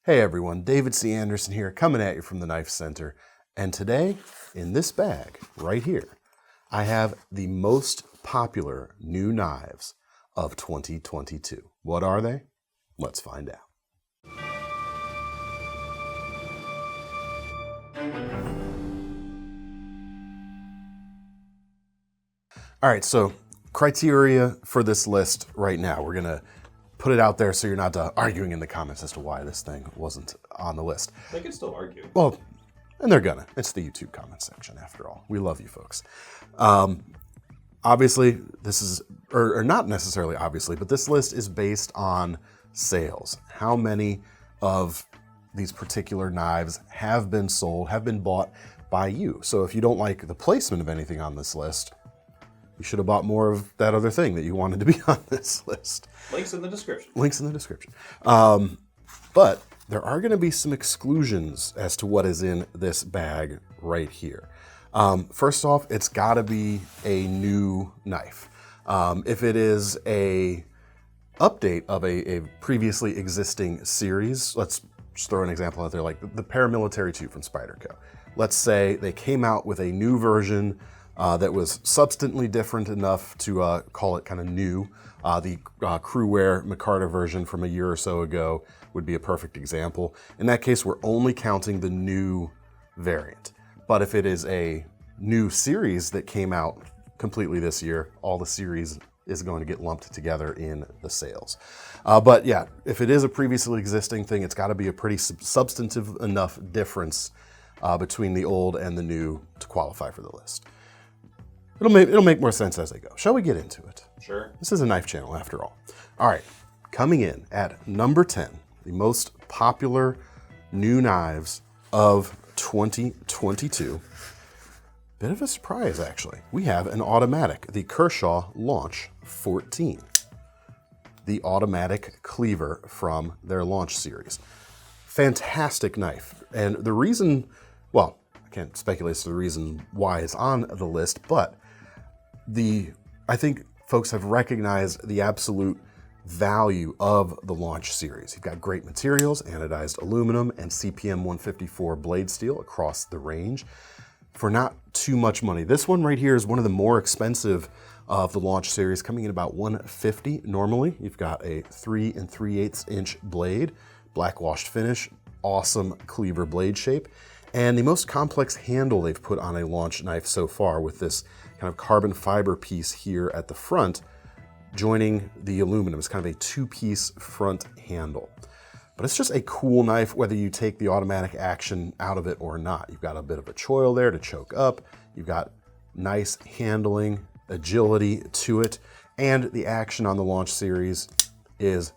Hey everyone, David C. Anderson here, coming at you from the KnifeCenter. And today, in this bag right here, I have the most popular new knives of 2022. What are they? Let's find out. All right, so criteria for this list right now. We're gonna put it out there so you're not arguing in the comments as to why this thing wasn't on the list. They can still argue. Well, and they're gonna. It's the YouTube comment section after all. We love you folks. Obviously, this is, or not necessarily obviously, but this list is based on sales. How many of these particular knives have been sold, have been bought by you? So if you don't like the placement of anything on this list, you should have bought more of that other thing that you wanted to be on this list. Links in the description. Links in the description. But there are going to be some exclusions as to what is in this bag right here. First off, it's got to be a new knife. If it is a update of a previously existing series, let's just throw an example out there, like the Paramilitary 2 from Spyderco. Let's say they came out with a new version that was substantially different enough to call it kind of new. The Crewwear McCarter version from a year or so ago would be a perfect example. In that case, we're only counting the new variant. But if it is a new series that came out completely this year, all the series is going to get lumped together in the sales. But yeah, if it is a previously existing thing, it's got to be a pretty substantive enough difference between the old and the new to qualify for the list. It'll make more sense as I go. Shall we get into it? Sure. This is a knife channel after all. All right, coming in at number 10, the most popular new knives of 2022. Bit of a surprise, actually. We have an automatic, the Kershaw Launch 14. The automatic cleaver from their Launch series. Fantastic knife. And the reason, well, I can't speculate as to the reason why it's on the list, but I think folks have recognized the absolute value of the Launch series. You've got great materials, anodized aluminum and CPM 154 blade steel across the range for not too much money. This one right here is one of the more expensive of the Launch series, coming in about $150 normally. You've got a 3 3/8 inch blade, black washed finish, awesome cleaver blade shape, and the most complex handle they've put on a Launch knife so far, with this kind of carbon fiber piece here at the front joining the aluminum. It's kind of a two-piece front handle. But it's just a cool knife whether you take the automatic action out of it or not. You've got a bit of a choil there to choke up. You've got nice handling, agility to it, and the action on the Launch series is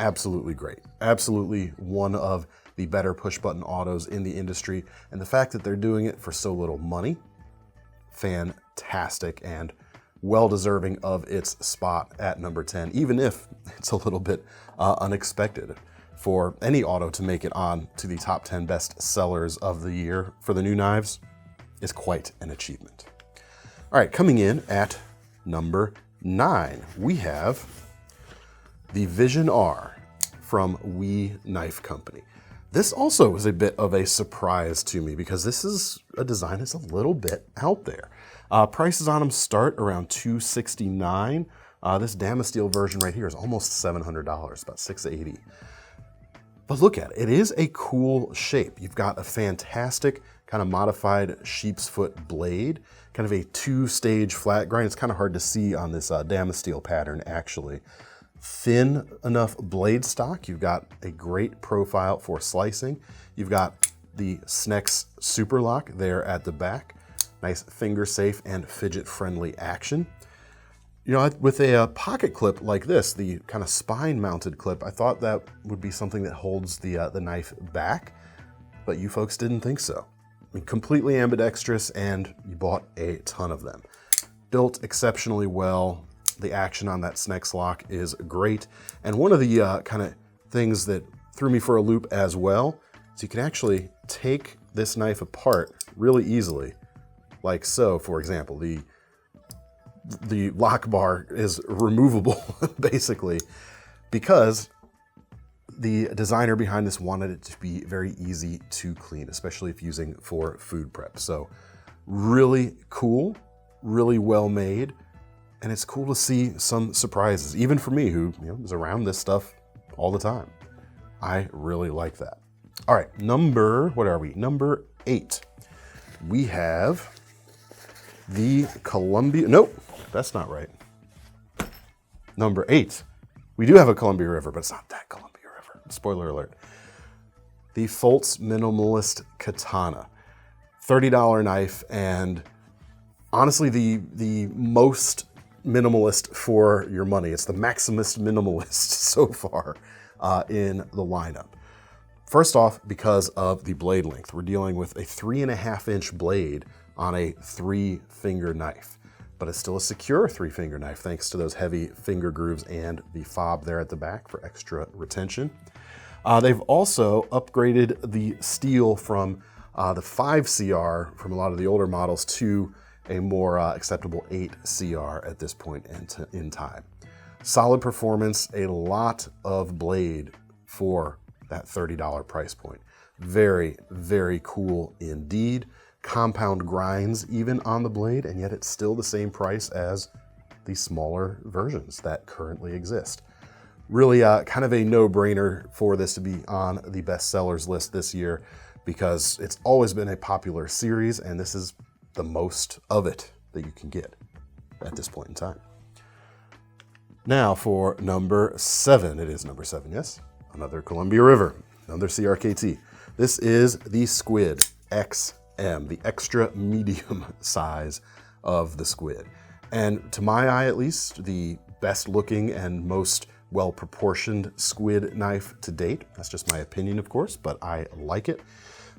absolutely great. Absolutely one of the better push-button autos in the industry. And the fact that they're doing it for so little money, fantastic and well-deserving of its spot at number 10, even if it's a little bit unexpected. For any auto to make it on to the top 10 best sellers of the year for the new knives is quite an achievement. All right, coming in at number 9, we have the Vision R from We Knife Company. This also was a bit of a surprise to me because this is a design that's a little bit out there. Prices on them start around $269. This Damasteel version right here is almost $700, about $680. But look at it, it is a cool shape. You've got a fantastic kind of modified sheep's foot blade, kind of a 2-stage flat grind. It's kind of hard to see on this Damasteel pattern actually. Thin enough blade stock. You've got a great profile for slicing. You've got the Snex Super Lock there at the back. Nice finger safe and fidget friendly action. You know, with a pocket clip like this, the kind of spine mounted clip, I thought that would be something that holds the knife back, but you folks didn't think so. I mean, completely ambidextrous, and you bought a ton of them. Built exceptionally well. The action on that Snex lock is great. And one of the kind of things that threw me for a loop as well is you can actually take this knife apart really easily, like so. For example, the lock bar is removable basically, because the designer behind this wanted it to be very easy to clean, especially if using for food prep. So really cool, really well made, and it's cool to see some surprises, even for me who is around this stuff all the time. I really like that. All right, number 8. We have the Columbia, nope, that's not right. Number 8. We do have a Columbia River, but it's not that Columbia River. Spoiler alert. The Foltz Minimalist Katana. $30 knife, and honestly the most minimalist for your money. It's the Maximist Minimalist so far in the lineup. First off, because of the blade length. We're dealing with a 3.5-inch blade on a 3-finger knife, but it's still a secure 3-finger knife thanks to those heavy finger grooves and the fob there at the back for extra retention. They've also upgraded the steel from the 5CR from a lot of the older models to a more acceptable 8CR at this point in time. Solid performance, a lot of blade for that $30 price point. Very, very cool indeed. Compound grinds even on the blade, and yet it's still the same price as the smaller versions that currently exist. Really kind of a no-brainer for this to be on the best sellers list this year, because it's always been a popular series, and this is the most of it that you can get at this point in time. Now for number 7. It is number 7, yes. Another Columbia River, another CRKT. This is the Squid XM, the extra medium size of the Squid. And to my eye, at least, the best looking and most well-proportioned squid knife to date. That's just my opinion, of course, but I like it.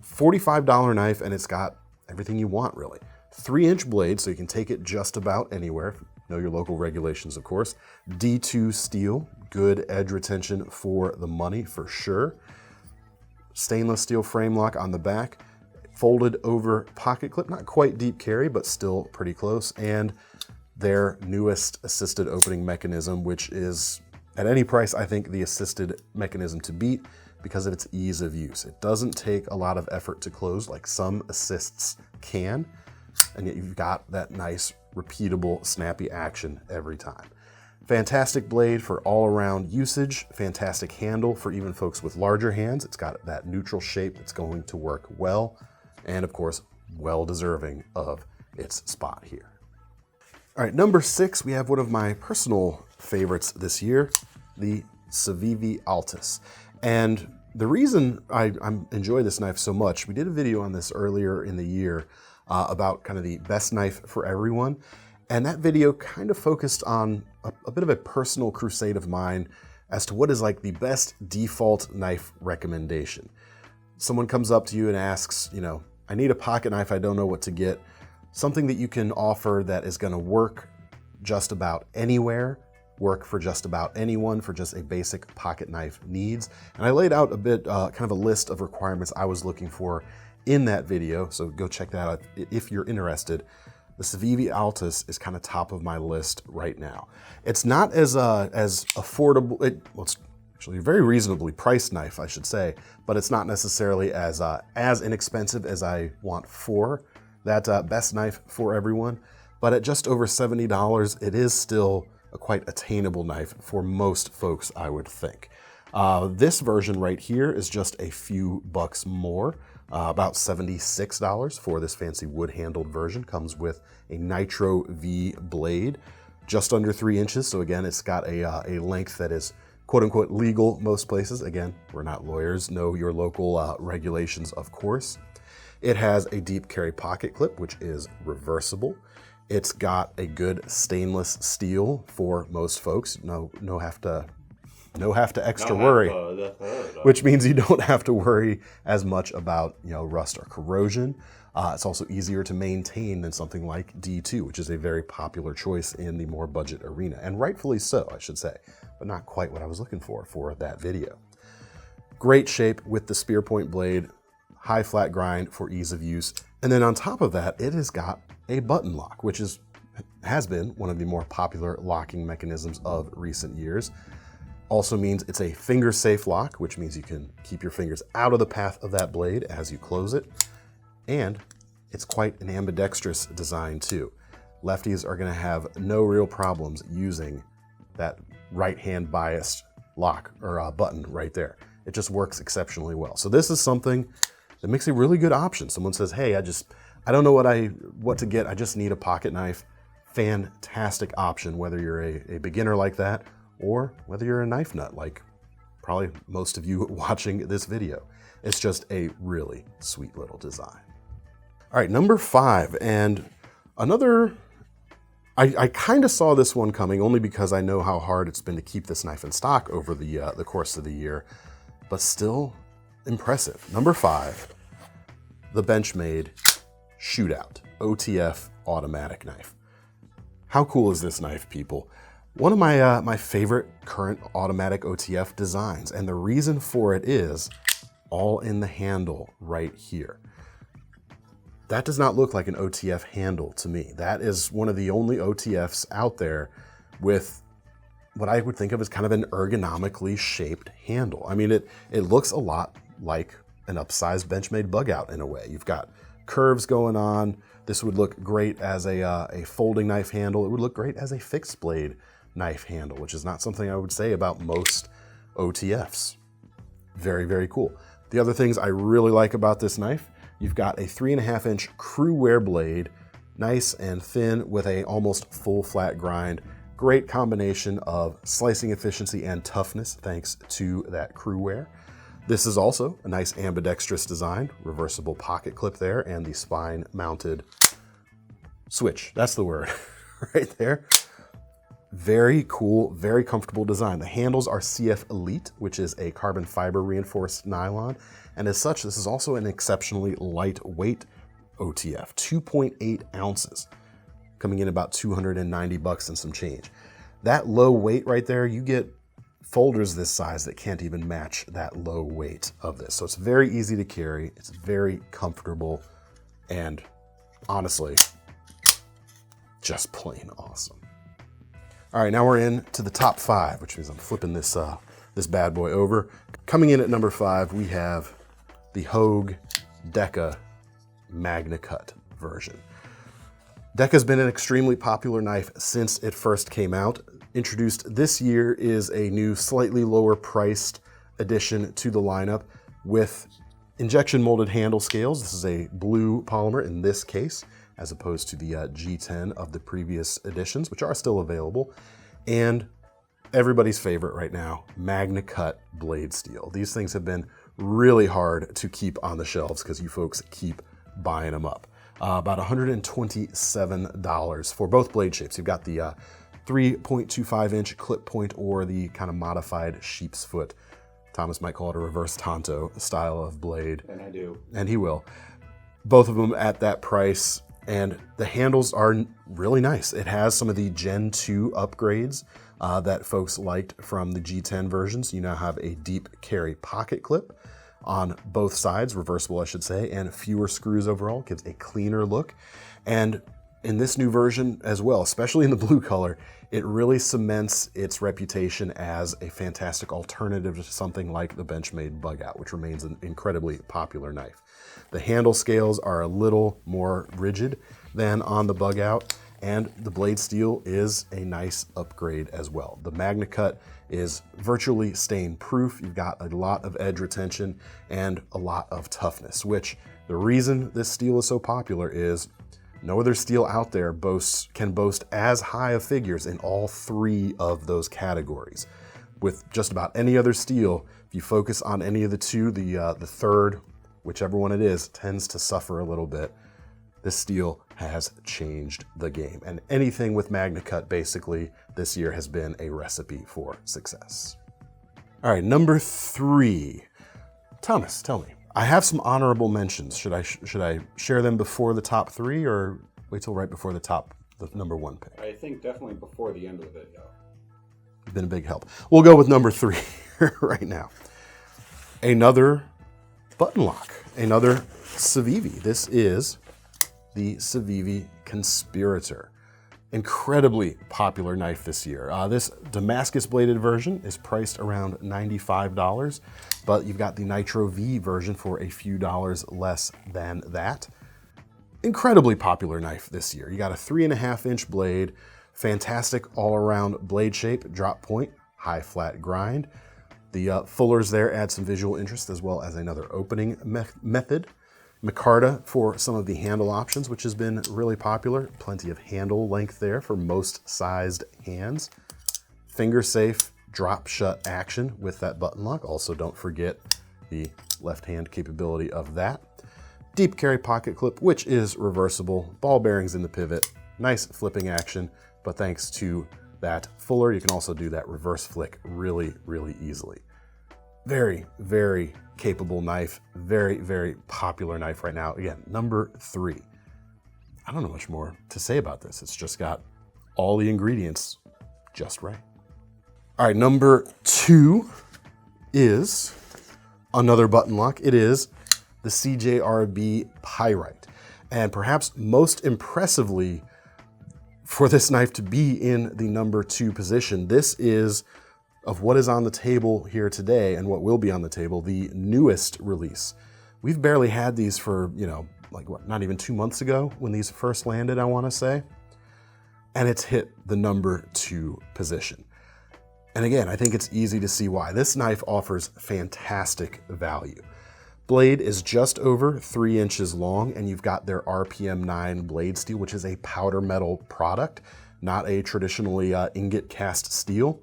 $45 knife, and it's got everything you want, really. 3-inch blade, so you can take it just about anywhere. Know your local regulations, of course. D2 steel, good edge retention for the money, for sure. Stainless steel frame lock on the back. Folded over pocket clip, not quite deep carry, but still pretty close. And their newest assisted opening mechanism, which is, at any price, I think the assisted mechanism to beat because of its ease of use. It doesn't take a lot of effort to close like some assists can, and yet you've got that nice, repeatable, snappy action every time. Fantastic blade for all-around usage, fantastic handle for even folks with larger hands. It's got that neutral shape that's going to work well, and of course, well-deserving of its spot here. All right, number 6, we have one of my personal favorites this year, the CIVIVI Altus. And the reason I enjoy this knife so much, we did a video on this earlier in the year about kind of the best knife for everyone. And that video kind of focused on a bit of a personal crusade of mine as to what is like the best default knife recommendation. Someone comes up to you and asks, I need a pocket knife, I don't know what to get. Something that you can offer that is gonna work just about anywhere, work for just about anyone for just a basic pocket knife needs. And I laid out a bit, kind of a list of requirements I was looking for in that video, so go check that out if you're interested. The CIVIVI Altus is kind of top of my list right now. It's not as affordable, it's actually a very reasonably priced knife, I should say, but it's not necessarily as inexpensive as I want for that best knife for everyone. But at just over $70, it is still a quite attainable knife for most folks, I would think. This version right here is just a few bucks more. About $76 for this fancy wood-handled version. Comes with a Nitro V blade, just under 3 inches. So again, it's got a length that is quote-unquote legal most places. Again, we're not lawyers. Know your local regulations, of course. It has a deep carry pocket clip, which is reversible. It's got a good stainless steel for most folks. No have to extra worry, which means you don't have to worry as much about rust or corrosion. It's also easier to maintain than something like D2, which is a very popular choice in the more budget arena, and rightfully so, I should say, but not quite what I was looking for that video. Great shape with the spear point blade, high flat grind for ease of use, and then on top of that, it has got a button lock, which has been one of the more popular locking mechanisms of recent years. Also means it's a finger-safe lock, which means you can keep your fingers out of the path of that blade as you close it. And it's quite an ambidextrous design too. Lefties are gonna have no real problems using that right-hand biased lock or button right there. It just works exceptionally well. So this is something that makes a really good option. Someone says, hey, I don't know what to get, I just need a pocket knife. Fantastic option, whether you're a beginner like that or whether you're a knife nut like probably most of you watching this video. It's just a really sweet little design. All right, number 5, and another, I kind of saw this one coming only because I know how hard it's been to keep this knife in stock over the course of the year, but still impressive. Number 5, the Benchmade Shootout OTF automatic knife. How cool is this knife, people? One of my favorite current automatic OTF designs, and the reason for it is all in the handle right here. That does not look like an OTF handle to me. That is one of the only OTFs out there with what I would think of as kind of an ergonomically shaped handle. I mean, it looks a lot like an upsized Benchmade bug out in a way. You've got curves going on. This would look great as a folding knife handle. It would look great as a fixed blade knife handle, which is not something I would say about most OTFs. Very, very cool. The other things I really like about this knife, you've got a 3.5-inch crew wear blade, nice and thin with a almost full flat grind. Great combination of slicing efficiency and toughness thanks to that crew wear. This is also a nice ambidextrous design, reversible pocket clip there, and the spine mounted switch. That's the word right there. Very cool, very comfortable design. The handles are CF Elite, which is a carbon fiber reinforced nylon. And as such, this is also an exceptionally lightweight OTF, 2.8 ounces, coming in about 290 bucks and some change. That low weight right there, you get folders this size that can't even match that low weight of this. So it's very easy to carry, it's very comfortable, and honestly, just plain awesome. All right, now we're in to the top 5, which means I'm flipping this bad boy over. Coming in at number 5, we have the Hogue Deka MagnaCut version. Deka's been an extremely popular knife since it first came out. Introduced this year is a new, slightly lower priced addition to the lineup with injection molded handle scales. This is a blue polymer in this case, as opposed to the G10 of the previous editions, which are still available. And everybody's favorite right now, MagnaCut blade steel. These things have been really hard to keep on the shelves because you folks keep buying them up. About $127 for both blade shapes. You've got the 3.25-inch clip point or the kind of modified sheep's foot. Thomas might call it a reverse Tonto style of blade. And I do. And he will. Both of them at that price. And the handles are really nice. It has some of the Gen 2 upgrades that folks liked from the G10 versions. You now have a deep carry pocket clip on both sides, reversible I should say, and fewer screws overall. Gives a cleaner look. And in this new version as well, especially in the blue color, it really cements its reputation as a fantastic alternative to something like the Benchmade Bug Out, which remains an incredibly popular knife. The handle scales are a little more rigid than on the Bug Out, and the blade steel is a nice upgrade as well. The MagnaCut is virtually stain proof. You've got a lot of edge retention and a lot of toughness, which the reason this steel is so popular is no other steel out there can boast as high of figures in all 3 of those categories. With just about any other steel, if you focus on any of the 2, the third, whichever one it is, tends to suffer a little bit. This steel has changed the game. And anything with MagnaCut basically this year has been a recipe for success. All right, number 3. Thomas, tell me. I have some honorable mentions. Should I share them before the top 3 or wait till right before the number 1 pick? I think definitely before the end of the video. Been a big help. We'll go with number 3 right now. Another button lock, another CIVIVI. This is the CIVIVI Conspirator. incredibly popular knife this year. This Damascus bladed version is priced around $95, but you've got the Nitro V version for a few dollars less than that. Incredibly popular knife this year. You got a 3.5-inch blade, fantastic all-around blade shape, drop point, high flat grind. The fullers there add some visual interest as well as another opening method. Micarta for some of the handle options, which has been really popular. Plenty of handle length there for most sized hands. Finger safe drop shut action with that button lock. Also, don't forget the left hand capability of that. Deep carry pocket clip, which is reversible. Ball bearings in the pivot. Nice flipping action, but thanks to that fuller, you can also do that reverse flick really, really easily. Very, very capable knife. Very, very popular knife right now. Again, number 3. I don't know much more to say about this. It's just got all the ingredients just right. All right, number 2 is another button lock. It is the CJRB Pyrite. And perhaps most impressively, for this knife to be in the number 2 position, this is, of what is on the table here today and what will be on the table, the newest release. We've barely had these for, like what, not even 2 months ago when these first landed, I want to say. And it's hit the number 2 position. And again, I think it's easy to see why. This knife offers fantastic value. Blade is just over 3 inches long, and you've got their RPM 9 blade steel, which is a powder metal product, not a traditionally ingot cast steel.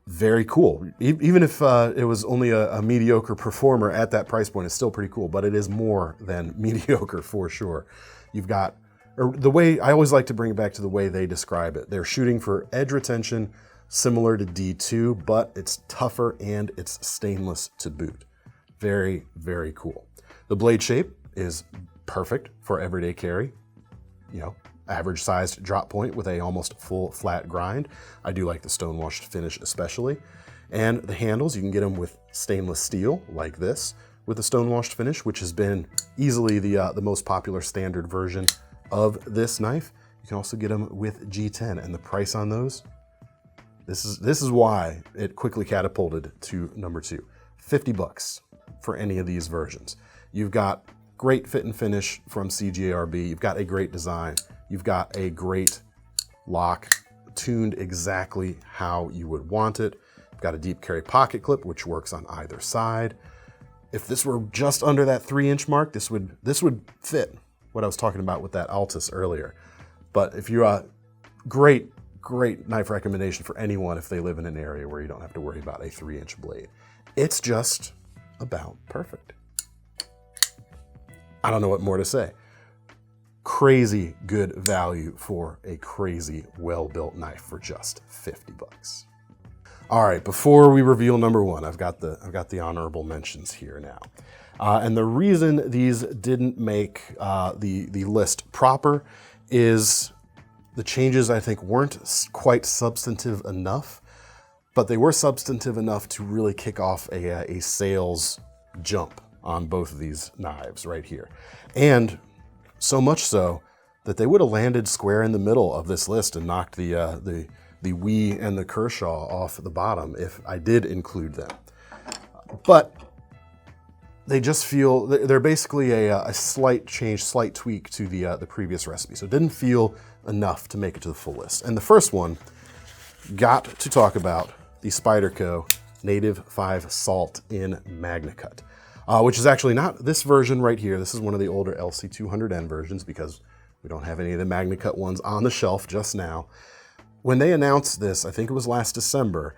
Very cool. Even if it was only a mediocre performer at that price point, it's still pretty cool, but it is more than mediocre for sure. You've got, or the way, I always like to bring it back to the way they describe it. They're shooting for edge retention similar to D2, but it's tougher and it's stainless to boot. Very, very cool. The blade shape is perfect for everyday carry. Average sized drop point with a almost full flat grind. I do like the stone-washed finish especially. And the handles, you can get them with stainless steel like this with the stone-washed finish, which has been easily the most popular standard version of this knife. You can also get them with G10, and the price on those, this is why it quickly catapulted to number 2. $50 for any of these versions. You've got great fit and finish from CJRB. You've got a great design. You've got a great lock tuned exactly how you would want it. You've got a deep carry pocket clip, which works on either side. If this were just under that 3-inch mark, this would fit what I was talking about with that Altus earlier. But if you're a great knife recommendation for anyone if they live in an area where you don't have to worry about a 3-inch blade. It's just about perfect. I don't know what more to say. Crazy good value for a crazy well-built knife for just $50. All right, before we reveal number 1, I've got the honorable mentions here now. And the reason these didn't make the list proper is the changes, I think, weren't quite substantive enough, but they were substantive enough to really kick off a sales jump on both of these knives right here. And so much so that they would have landed square in the middle of this list and knocked the Wii and the Kershaw off the bottom if I did include them. But they just feel, they're basically a slight change, slight tweak to the previous recipe. So it didn't feel enough to make it to the full list. And the first one got to talk about the Spyderco Native 5 Salt in MagnaCut, which is actually not this version right here. This is one of the older LC200N versions because we don't have any of the MagnaCut ones on the shelf just now. When they announced this, I think it was last December,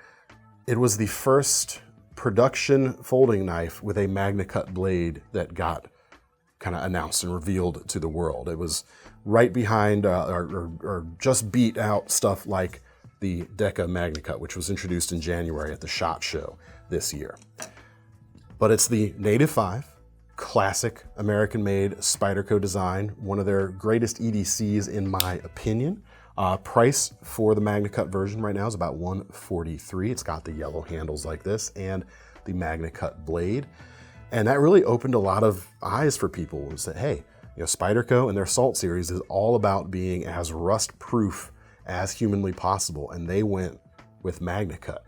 it was the first production folding knife with a MagnaCut blade that got kind of announced and revealed to the world. It was right behind or just beat out stuff like the Deka MagnaCut, which was introduced in January at the SHOT Show this year. But it's the Native 5, classic American-made Spyderco design, one of their greatest EDCs in my opinion. Price for the MagnaCut version right now is about $143. It's got the yellow handles like this and the MagnaCut blade. And that really opened a lot of eyes for people and said, hey, Spyderco and their Salt series is all about being as rust-proof as humanly possible, and they went with MagnaCut.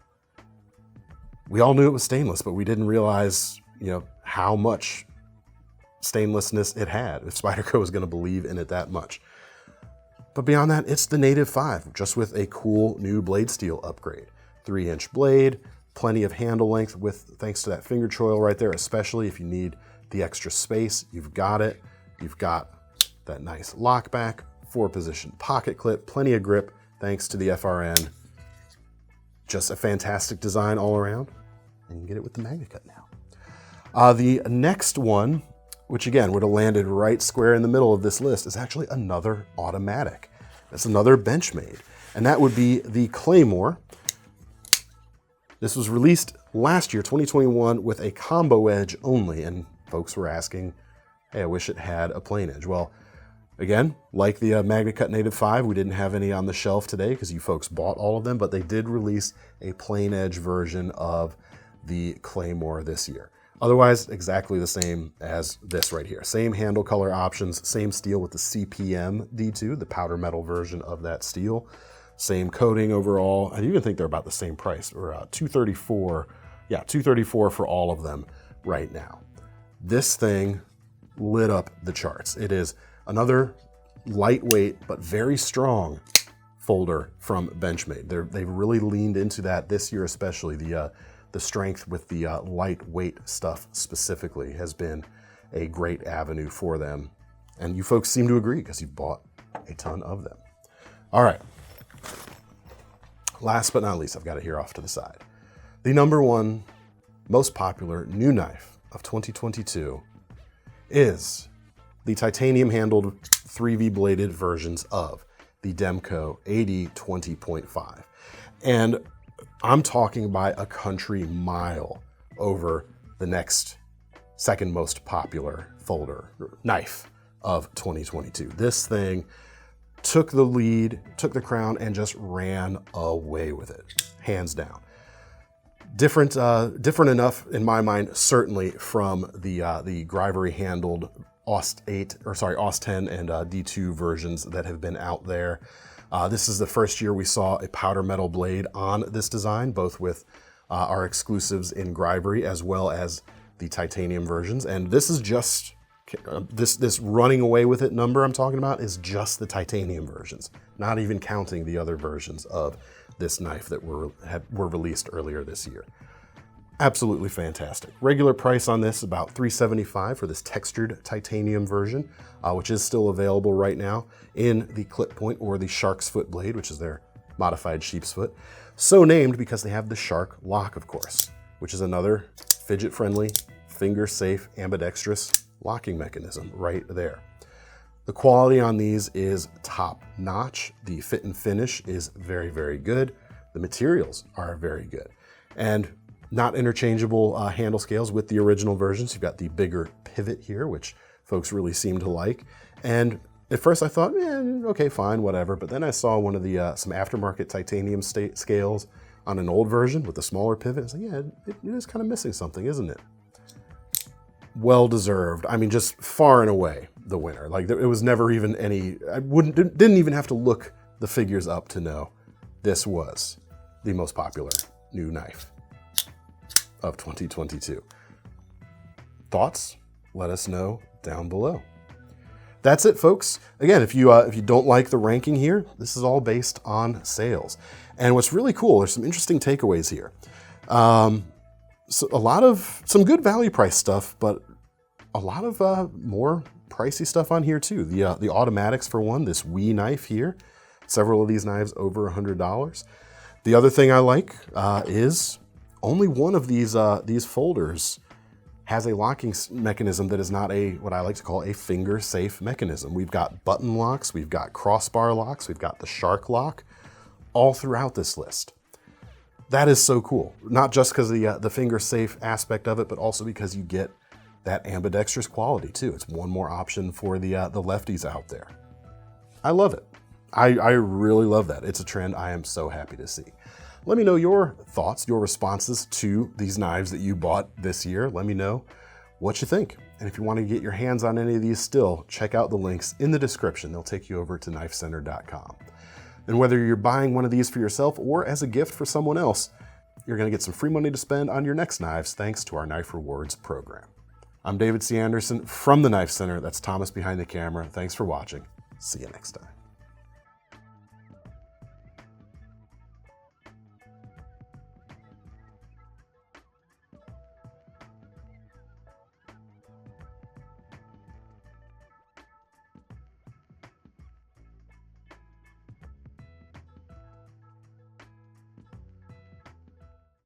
We all knew it was stainless, but we didn't realize, how much stainlessness it had, if Spyderco was going to believe in it that much. But beyond that, it's the native 5, just with a cool new blade steel upgrade. 3-inch blade, plenty of handle length thanks to that finger choil right there, especially if you need the extra space, you've got it. You've got that nice lock back, 4-position pocket clip, plenty of grip thanks to the FRN. Just a fantastic design all around, and you can get it with the MagnaCut now. The next one, which again would have landed right square in the middle of this list, is actually another automatic. That's another Benchmade, and that would be the Claymore. This was released last year, 2021, with a combo edge only, and folks were asking, hey, I wish it had a plain edge. Well, again, like the MagnaCut Native 5, we didn't have any on the shelf today because you folks bought all of them, but they did release a plain edge version of the Claymore this year. Otherwise, exactly the same as this right here. Same handle color options, same steel with the CPM D2, the powder metal version of that steel. Same coating overall. I even think they're about the same price, or $234. Yeah, $234 for all of them right now. This thing lit up the charts. It is another lightweight but very strong folder from Benchmade. They've really leaned into that this year, especially the strength with the lightweight stuff specifically has been a great avenue for them. And you folks seem to agree because you bought a ton of them. All right. Last but not least, I've got it here off to the side. The number one most popular new knife of 2022 is the titanium handled 3V bladed versions of the Demko AD 20.5. And I'm talking by a country mile over the next second most popular folder knife of 2022. This thing took the lead, took the crown, and just ran away with it, hands down. Different enough in my mind, certainly from the Grivery handled Aust 10 and D2 versions that have been out there. This is the first year we saw a powder metal blade on this design, both with our exclusives in Grivery as well as the titanium versions. And this is just, this running away with it number I'm talking about is just the titanium versions, not even counting the other versions of this knife that were released earlier this year. Absolutely fantastic. Regular price on this, about $375 for this textured titanium version, which is still available right now in the clip point or the shark's foot blade, which is their modified sheep's foot. So named because they have the shark lock, of course, which is another fidget-friendly, finger-safe, ambidextrous locking mechanism right there. The quality on these is top-notch. The fit and finish is very, very good. The materials are very good. And not interchangeable handle scales with the original versions. You've got the bigger pivot here, which folks really seem to like. And at first I thought, okay, fine, whatever. But then I saw one of the some aftermarket titanium scales on an old version with a smaller pivot. I was like, yeah, it is kind of missing something, isn't it? Well deserved. I mean, just far and away the winner. Like, it was never even any, didn't even have to look the figures up to know this was the most popular new knife of 2022. Thoughts? Let us know down below. That's it, folks. Again, if you don't like the ranking here, this is all based on sales. And what's really cool, there's some interesting takeaways here. So some good value price stuff, but a lot of more pricey stuff on here too. The automatics for one, this Wee knife here, several of these knives over $100. The other thing I like is only one of these folders has a locking mechanism that is not what I like to call a finger-safe mechanism. We've got button locks, we've got crossbar locks, we've got the shark lock, all throughout this list. That is so cool. Not just because of the finger-safe aspect of it, but also because you get that ambidextrous quality too. It's one more option for the lefties out there. I love it. I really love that. It's a trend I am so happy to see. Let me know your thoughts, your responses to these knives that you bought this year. Let me know what you think. And if you want to get your hands on any of these still, check out the links in the description. They'll take you over to KnifeCenter.com. And whether you're buying one of these for yourself or as a gift for someone else, you're going to get some free money to spend on your next knives thanks to our Knife Rewards program. I'm David C. Anderson from the Knife Center. That's Thomas behind the camera. Thanks for watching. See you next time.